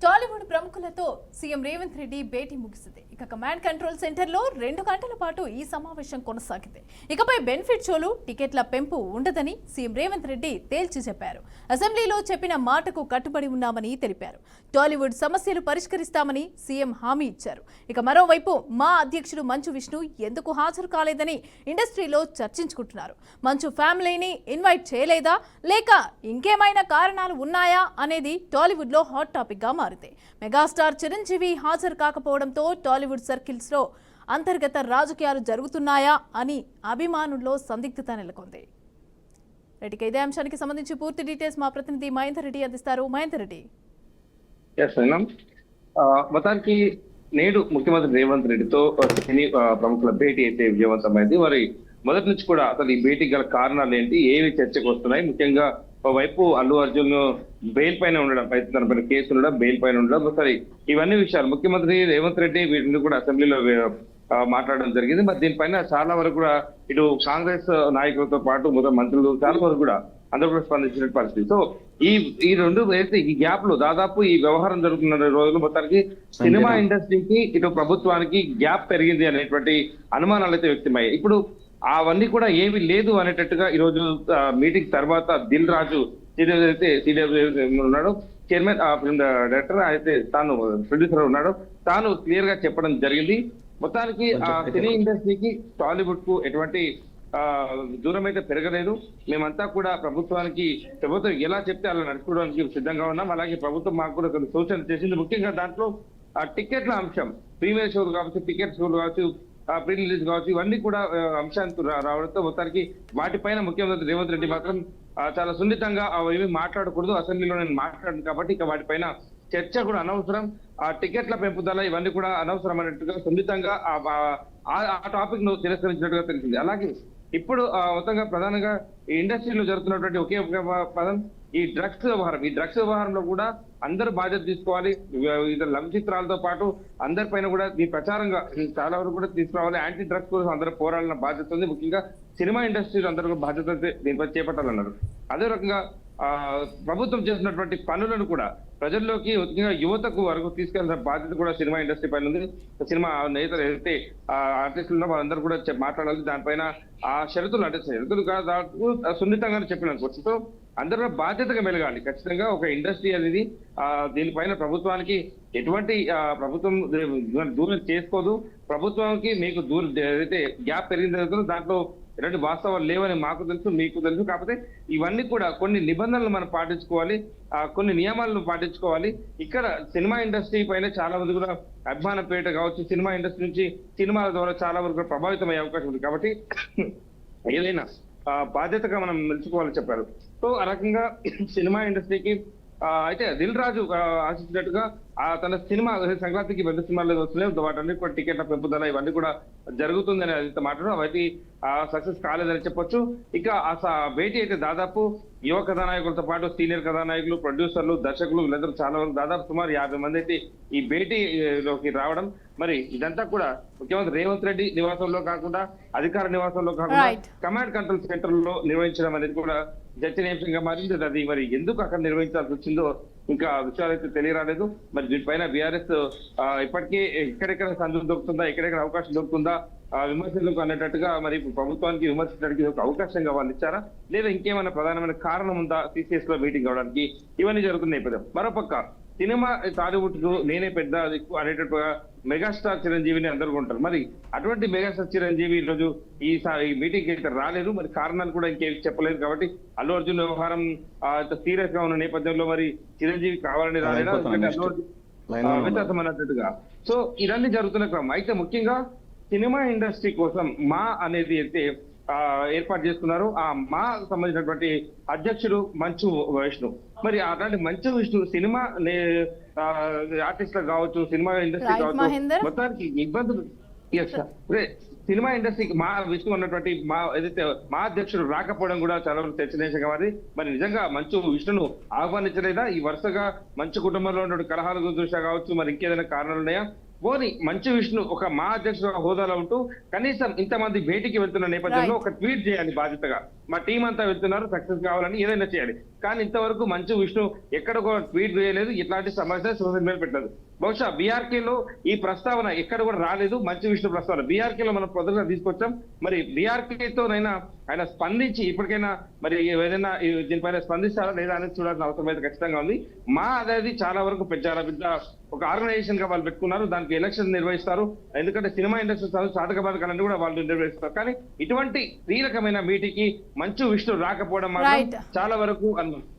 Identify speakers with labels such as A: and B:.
A: టాలీవుడ్ ప్రముఖులతో సీఎం రేవంత్ రెడ్డి భేటీ ముగిసింది. ఇక కమాండ్ కంట్రోల్ సెంటర్లో 2 గంటల పాటు ఈ సమావేశం కొనసాగింది. ఇకపై బెనిఫిట్ షోలు, టికెట్ల పెంపు ఉండదని సీఎం రేవంత్ రెడ్డి తేల్చి చెప్పారు. అసెంబ్లీలో చెప్పిన మాటకు కట్టుబడి ఉన్నామని తెలిపారు. టాలీవుడ్ సమస్యలు పరిష్కరిస్తామని సీఎం హామీ ఇచ్చారు. ఇక మరోవైపు మా అధ్యక్షుడు మంచు విష్ణు ఎందుకు హాజరు కాలేదని ఇండస్ట్రీలో చర్చించుకుంటున్నారు. మంచు ఫ్యామిలీని ఇన్వైట్ చేయలేదా లేక ఇంకేమైనా కారణాలు ఉన్నాయా అనేది టాలీవుడ్ లో హాట్ టాపిక్ గా మారింది. మెగాస్టార్ చిరంజీవి హాజరు కాకపోవడంతో టాలీవుడ్ సర్కిల్స్ లో అంతర్గత రాజకీయాలు జరుగుతున్నాయా అని అభిమానుల్లో సందిగ్ధత నెలకొంది. రెడ్డికి ఇదే అంశానికి సంబంధించి పూర్తి డీటెయిల్స్ మా ప్రతినిధి మహేందర్ రెడ్డి అందిస్తారు. మహేందర్ రెడ్డి,
B: మొత్తానికి నేడు ముఖ్యమంత్రి రేవంత్ రెడ్డితో సినీ ప్రముఖుల భేటీ అయితే విజయవంతమైంది. మరి మొదటి నుంచి కూడా అసలు ఈ భేటీకి గల కారణాలు ఏంటి, ఏవి చర్చకు వస్తున్నాయి, ముఖ్యంగా ఒకవైపు అల్లు అర్జున్ బెయిల్ పైన ఉండడం, తన పైన కేసు ఉండడం, బెయిల్ పైన ఉండడం, సరే ఇవన్నీ విషయాలు ముఖ్యమంత్రి రేవంత్ రెడ్డి వీటిని కూడా అసెంబ్లీలో మాట్లాడడం జరిగింది. మరి దీనిపైన చాలా వరకు కూడా ఇటు కాంగ్రెస్ నాయకులతో పాటు మొదటి మంత్రులు చాలా వరకు కూడా అందరూ కూడా స్పందించిన పరిస్థితి. సో ఈ రెండు అయితే ఈ గ్యాప్ లో దాదాపు ఈ వ్యవహారం జరుగుతున్న రోజులు మొత్తానికి సినిమా ఇండస్ట్రీకి ఇటు ప్రభుత్వానికి గ్యాప్ పెరిగింది అనేటువంటి అనుమానాలు అయితే వ్యక్తమయ్యాయి. ఇప్పుడు అవన్నీ కూడా ఏమీ లేదు అనేటట్టుగా ఈ రోజు మీటింగ్ తర్వాత దిల్ రాజు ఉన్నాడు, చైర్మన్ ఫిల్మ్ డైరెక్టర్ అయితే తాను ప్రొడ్యూసర్ ఉన్నాడు, తాను క్లియర్ గా చెప్పడం జరిగింది. మొత్తానికి సినీ ఇండస్ట్రీకి టాలీవుడ్ కు ఎటువంటి దూరం అయితే పెరగలేదు. మేమంతా కూడా ప్రభుత్వం ఎలా చెప్తే అలా నడుచుకోవడానికి సిద్ధంగా ఉన్నాం. అలాగే ప్రభుత్వం మాకు కూడా కొన్ని సూచనలు చేసింది. ముఖ్యంగా దాంట్లో టికెట్ల అంశం, ప్రీమియర్ షోలు కావచ్చు, టికెట్ షోలు కావచ్చు, ప్రీ రిలీజ్ కావచ్చు, ఇవన్నీ కూడా అంశానికి రావడంతో మొత్తానికి వాటిపైన ముఖ్యమంత్రి రేవంత్ రెడ్డి మాత్రం చాలా సున్నితంగా ఏమీ మాట్లాడకూడదు, అసెంబ్లీలో నేను మాట్లాడను కాబట్టి ఇక వాటిపైన చర్చ కూడా అనవసరం, ఆ టికెట్ల పెంపుదల ఇవన్నీ కూడా అనవసరం అనేట్టుగా సున్నితంగా ఆ టాపిక్ ను తిరస్కరించినట్టుగా తెలిసింది. అలాగే ఇప్పుడు మొత్తంగా ప్రధానంగా ఈ ఇండస్ట్రీలో జరుగుతున్నటువంటి ఒకే ఒక పదం ఈ డ్రగ్స్ వ్యవహారం. ఈ డ్రగ్స్ వ్యవహారంలో కూడా అందరూ బాధ్యత తీసుకోవాలి. లఘు చిత్రాలతో పాటు అందరిపైన కూడా ఈ ప్రచారంగా చాలా వరకు కూడా తీసుకురావాలి. యాంటీ డ్రగ్స్ కోసం అందరూ పోరాడాలన్న బాధ్యత ఉంది. ముఖ్యంగా సినిమా ఇండస్ట్రీలో అందరూ బాధ్యత దీనిపై చేపట్టాలన్నారు. అదే రకంగా ప్రభుత్వం చేసినటువంటి పనులను కూడా ప్రజల్లోకి ముఖ్యంగా యువతకు వరకు తీసుకెళ్లిన బాధ్యత కూడా సినిమా ఇండస్ట్రీ పైన ఉంది. సినిమా నేతలు ఏదైతే ఆర్టిస్టులు వాళ్ళందరూ కూడా మాట్లాడాలి. దానిపైన ఆ షరతులు అంటే షరతులు కాదు సున్నితంగానే చెప్పిన సో అందరూ బాధ్యతగా మెలగాలి. ఖచ్చితంగా ఒక ఇండస్ట్రీ అనేది దీనిపైన ప్రభుత్వానికి ఎటువంటి ప్రభుత్వం దూరం చేసుకోదు. ప్రభుత్వానికి మీకు ఏదైతే గ్యాప్ పెరిగిందో దాంట్లో ఎలాంటి వాస్తవాలు లేవని మాకు తెలుసు, మీకు తెలుసు. కాకపోతే ఇవన్నీ కూడా కొన్ని నిబంధనలు మనం పాటించుకోవాలి, కొన్ని నియమాలను పాటించుకోవాలి. ఇక్కడ సినిమా ఇండస్ట్రీ పైన చాలా మంది కూడా అభిమాన పేట కావచ్చు, సినిమా ఇండస్ట్రీ నుంచి సినిమాల ద్వారా చాలా వరకు ప్రభావితం అయ్యే అవకాశం ఉంది. కాబట్టి ఏదైనా బాధ్యతగా మనం నిలుచుకోవాలని చెప్పారు. సో ఆ రకంగా సినిమా ఇండస్ట్రీకి అయితే దిల్ రాజు ఆశించినట్టుగా తన సినిమా సంక్రాంతికి పెద్ద సినిమాలు వస్తున్నాయి, వాటన్ని కూడా టికెట్ల పెంపుదల ఇవన్నీ కూడా జరుగుతుందని అయితే మాట్లాడు అవైతే సక్సెస్ కాలేదని చెప్పొచ్చు. ఇక భేటీ అయితే దాదాపు యువ కథానాయకులతో పాటు సీనియర్ కథానాయకులు, ప్రొడ్యూసర్లు, దర్శకులు వీళ్ళందరూ చాలా వరకు దాదాపు సుమారు 50 మంది అయితే ఈ భేటీలోకి రావడం. మరి ఇదంతా కూడా ముఖ్యమంత్రి రేవంత్ రెడ్డి నివాసంలో కాకుండా, అధికార నివాసంలో కాకుండా కమాండ్ కంట్రోల్ సెంటర్ లో నిర్వహించడం అనేది కూడా చర్చనీయాంశంగా మారింది. అది మరి ఎందుకు అక్కడ నిర్వహించాల్సి వచ్చిందో ఇంకా విషయాలు అయితే తెలియరాలేదు. మరి దీనిపైన బీఆర్ఎస్ ఇప్పటికే ఎక్కడెక్కడ సందులు దొరుకుతుందా, ఎక్కడెక్కడ అవకాశం దొరుకుతుందా విమర్శలకు అనేటట్టుగా మరి ప్రభుత్వానికి విమర్శించడానికి ఒక అవకాశంగా వాళ్ళు ఇచ్చారా లేదా ఇంకేమైనా ప్రధానమైన కారణం ఉందా సిసిఎస్ లో మీటింగ్ అవడానికి, ఇవన్నీ జరుగుతున్న నేపథ్యం. మరోపక్క సినిమా టాలీవుడ్ కు నేనే పెద్ద దిక్కు అనేటట్టుగా మెగాస్టార్ చిరంజీవిని అందరూ ఉంటారు. మరి అటువంటి మెగాస్టార్ చిరంజీవి ఈ రోజు ఈ మీటింగ్ అయితే రాలేదు. మరి కారణాలు కూడా ఇంకేమి చెప్పలేదు. కాబట్టి అల్లు అర్జున్ వ్యవహారం సీరియస్ గా ఉన్న నేపథ్యంలో మరి చిరంజీవి కావాలని రాలేదా, అల్లు అర్జున్ వ్యత్యాసం అన్నట్టుగా. సో ఇవన్నీ జరుగుతున్న క్రమం. అయితే ముఖ్యంగా సినిమా ఇండస్ట్రీ కోసం మా అనేది అయితే ఏర్పాటు చేసుకున్నారు. ఆ మా సంబంధించినటువంటి అధ్యక్షుడు మంచు విష్ణు. మరి అలాంటి మంచు విష్ణు సినిమా ఆర్టిస్టులు కావచ్చు, సినిమా ఇండస్ట్రీ కావచ్చు, మొత్తానికి ఇబ్బందులు సినిమా ఇండస్ట్రీకి మా విష్ణు ఉన్నటువంటి ఏదైతే మా అధ్యక్షుడు రాకపోవడం కూడా చాలా వరకు చర్చనీయాంశంగా మారింది. మరి నిజంగా మంచు విష్ణును ఆహ్వానించలేదా? ఈ వరుసగా మంచు కుటుంబంలో ఉన్న కలహాల దృష్ట్యా కావచ్చు, మరి ఇంకేదైనా కారణాలు ఉన్నాయా? పోనీ మంచు విష్ణు ఒక మా అధ్యక్షుడు హోదాలో ఉంటూ కనీసం ఇంతమంది భేటీకి వెళ్తున్న నేపథ్యంలో ఒక ట్వీట్ చేయాలి బాధ్యతగా. మా టీం అంతా వెళ్తున్నారు, సక్సెస్ కావాలని ఏదైనా చేయాలి. కానీ ఇంతవరకు మంచు విష్ణు ఎక్కడ ఒక ట్వీట్ చేయలేదు, ఇట్లాంటి సమస్య సోషల్ మీడియా పెట్టలేదు. బహుశా బీఆర్కే లో ఈ ప్రస్తావన ఎక్కడ కూడా రాలేదు, మంచు విష్ణు ప్రస్తావన బీఆర్కే లో మనం పొద్దున తీసుకొచ్చాం. మరి బీఆర్కేతోనైనా ఆయన స్పందించి ఇప్పటికైనా మరి ఏదైనా దీనిపైన స్పందిస్తారా లేదా అనేది చూడాల్సిన అవసరం అయితే ఖచ్చితంగా ఉంది. మా అనేది చాలా వరకు చాలా పెద్ద ఒక ఆర్గనైజేషన్ గా వాళ్ళు పెట్టుకున్నారు, దానికి ఎలక్షన్ నిర్వహిస్తారు. ఎందుకంటే సినిమా ఇండస్ట్రీ చాటక బతకాలని కూడా వాళ్ళు నిర్వహిస్తారు. కానీ ఇటువంటి కీలకమైన మీటింగ్ కి మంచు విష్ణు రాకపోవడం మాత్రం
A: Right.
B: చాలా వరకు